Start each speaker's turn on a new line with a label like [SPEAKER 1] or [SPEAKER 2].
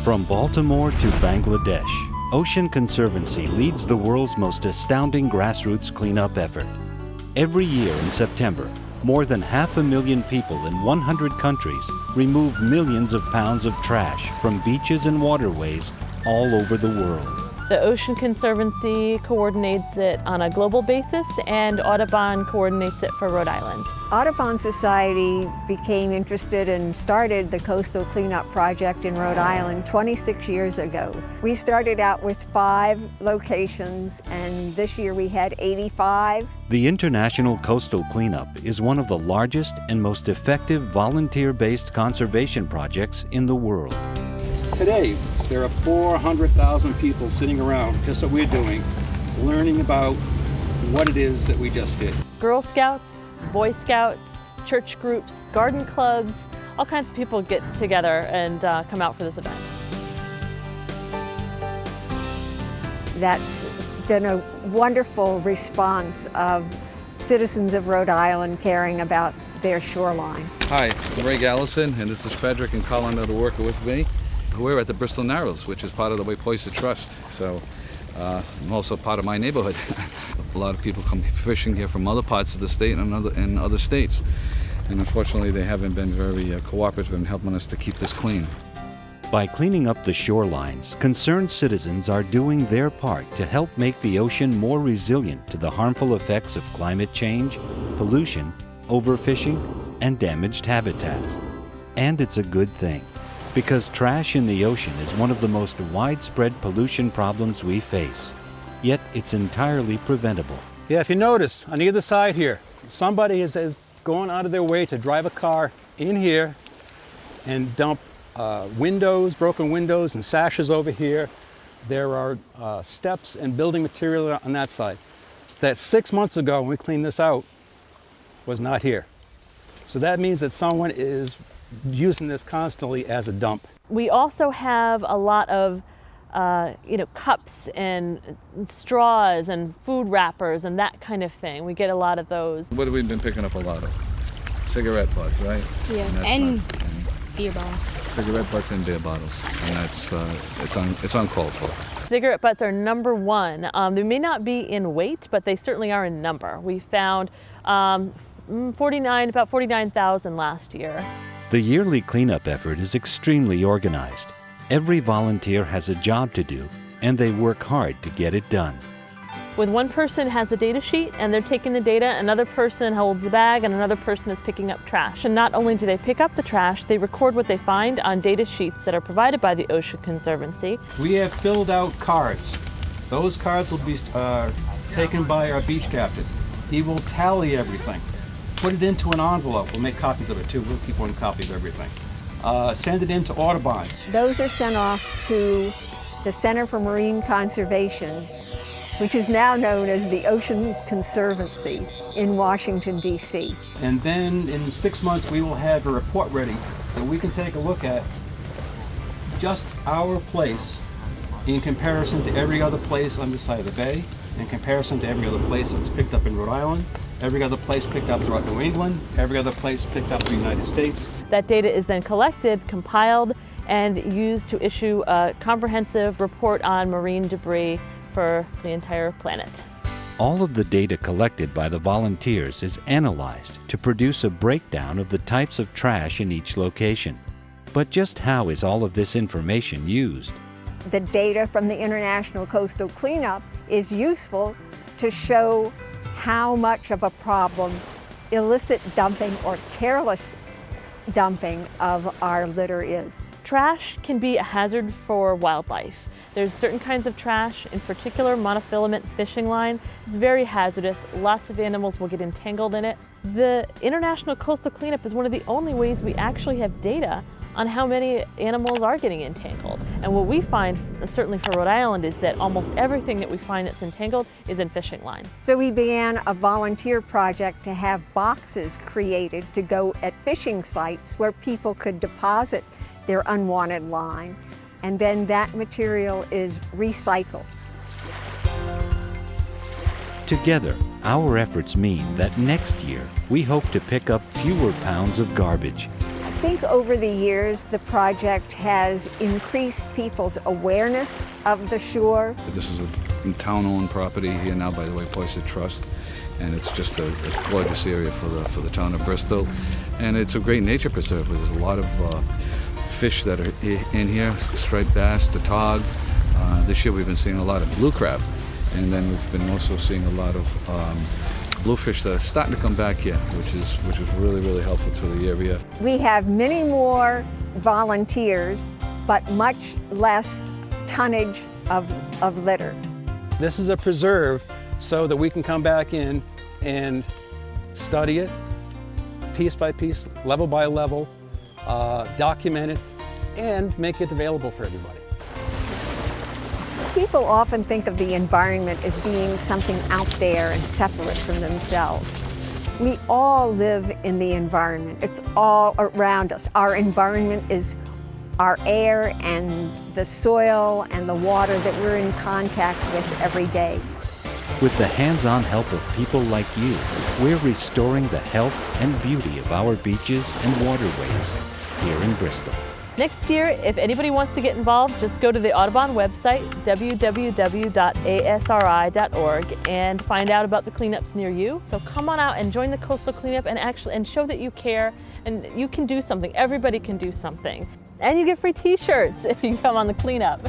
[SPEAKER 1] From Baltimore to Bangladesh, Ocean Conservancy leads the world's most astounding grassroots cleanup effort. Every year in September, more than 500,000 people in 100 countries remove millions of pounds of trash from beaches and waterways all over the world.
[SPEAKER 2] The Ocean Conservancy coordinates it on a global basis, and Audubon coordinates it for Rhode Island.
[SPEAKER 3] Audubon Society became interested and started the Coastal Cleanup Project in Rhode Island 26 years ago. We started out with 5 locations, and this year we had 85.
[SPEAKER 1] The International Coastal Cleanup is one of the largest and most effective volunteer-based conservation projects in the world.
[SPEAKER 4] Today, there are 400,000 people sitting around, just what we're doing, learning about what it is that we just did.
[SPEAKER 2] Girl Scouts, Boy Scouts, church groups, garden clubs, all kinds of people get together and come out for this event.
[SPEAKER 3] That's been a wonderful response of citizens of Rhode Island caring about their shoreline.
[SPEAKER 5] Hi, I'm Ray Gallison, and this is Frederick and Colin that are working with me. We're at the Bristol Narrows, which is part of the Waypoint Trust, so I'm also part of my neighborhood. A lot of people come fishing here from other parts of the state and other states, and unfortunately they haven't been very cooperative in helping us to keep this clean.
[SPEAKER 1] By cleaning up the shorelines, concerned citizens are doing their part to help make the ocean more resilient to the harmful effects of climate change, pollution, overfishing, and damaged habitats. And it's a good thing, because trash in the ocean is one of the most widespread pollution problems we face. Yet it's entirely preventable.
[SPEAKER 4] Yeah, if you notice, on either side here, somebody is going out of their way to drive a car in here and dump windows, broken windows, and sashes over here. There are steps and building material on that side. That 6 months ago, when we cleaned this out, was not here. So that means that someone is using this constantly as a dump.
[SPEAKER 2] We also have a lot of cups and straws and food wrappers and that kind of thing. We get a lot of those.
[SPEAKER 5] What have we been picking up a lot of? Cigarette butts, right?
[SPEAKER 6] Yeah, and beer bottles.
[SPEAKER 5] Cigarette butts and beer bottles, and that's it's uncalled for.
[SPEAKER 2] Cigarette butts are number 1. They may not be in weight, but they certainly are in number. We found about 49,000 last year.
[SPEAKER 1] The yearly cleanup effort is extremely organized. Every volunteer has a job to do, and they work hard to get it done.
[SPEAKER 2] With one person has the data sheet and they're taking the data, another person holds the bag, and another person is picking up trash. And not only do they pick up the trash, they record what they find on data sheets that are provided by the Ocean Conservancy.
[SPEAKER 4] We have filled out cards. Those cards will be taken by our beach captain. He will tally everything. Put it into an envelope. We'll make copies of it too. We'll keep one copy of everything. Send it into Audubon.
[SPEAKER 3] Those are sent off to the Center for Marine Conservation, which is now known as the Ocean Conservancy in Washington, D.C.
[SPEAKER 4] And then in 6 months, we will have a report ready that we can take a look at just our place in comparison to every other place on this side of the bay, in comparison to every other place that was picked up in Rhode Island, every other place picked up throughout New England, every other place picked up in the United States.
[SPEAKER 2] That data is then collected, compiled, and used to issue a comprehensive report on marine debris for the entire planet.
[SPEAKER 1] All of the data collected by the volunteers is analyzed to produce a breakdown of the types of trash in each location. But just how is all of this information used?
[SPEAKER 3] The data from the International Coastal Cleanup is useful to show how much of a problem illicit dumping or careless dumping of our litter is.
[SPEAKER 2] Trash can be a hazard for wildlife. There's certain kinds of trash, in particular monofilament fishing line. It's very hazardous. Lots of animals will get entangled in it. The International Coastal Cleanup is one of the only ways we actually have data on how many animals are getting entangled. And what we find, certainly for Rhode Island, is that almost everything that we find that's entangled is in fishing line.
[SPEAKER 3] So we began a volunteer project to have boxes created to go at fishing sites where people could deposit their unwanted line, and then that material is recycled.
[SPEAKER 1] Together, our efforts mean that next year we hope to pick up fewer pounds of garbage
[SPEAKER 3] think over the years, the project has increased people's awareness of the shore.
[SPEAKER 5] This is a town-owned property here now by the Way Poisted Trust, and it's just a gorgeous area for the town of Bristol. And it's a great nature preserve where there's a lot of fish that are in here, striped bass, the tog. This year we've been seeing a lot of blue crab, and then we've been also seeing a lot of bluefish that are starting to come back here, which is really, really helpful to the area.
[SPEAKER 3] We have many more volunteers, but much less tonnage of litter.
[SPEAKER 4] This is a preserve so that we can come back in and study it piece by piece, level by level, document it, and make it available for everybody.
[SPEAKER 3] People often think of the environment as being something out there and separate from themselves. We all live in the environment. It's all around us. Our environment is our air and the soil and the water that we're in contact with every day.
[SPEAKER 1] With the hands-on help of people like you, we're restoring the health and beauty of our beaches and waterways here in Bristol.
[SPEAKER 2] Next year, if anybody wants to get involved, just go to the Audubon website, www.asri.org, and find out about the cleanups near you. So come on out and join the coastal cleanup and show that you care and you can do something. Everybody can do something. And you get free t-shirts if you come on the cleanup.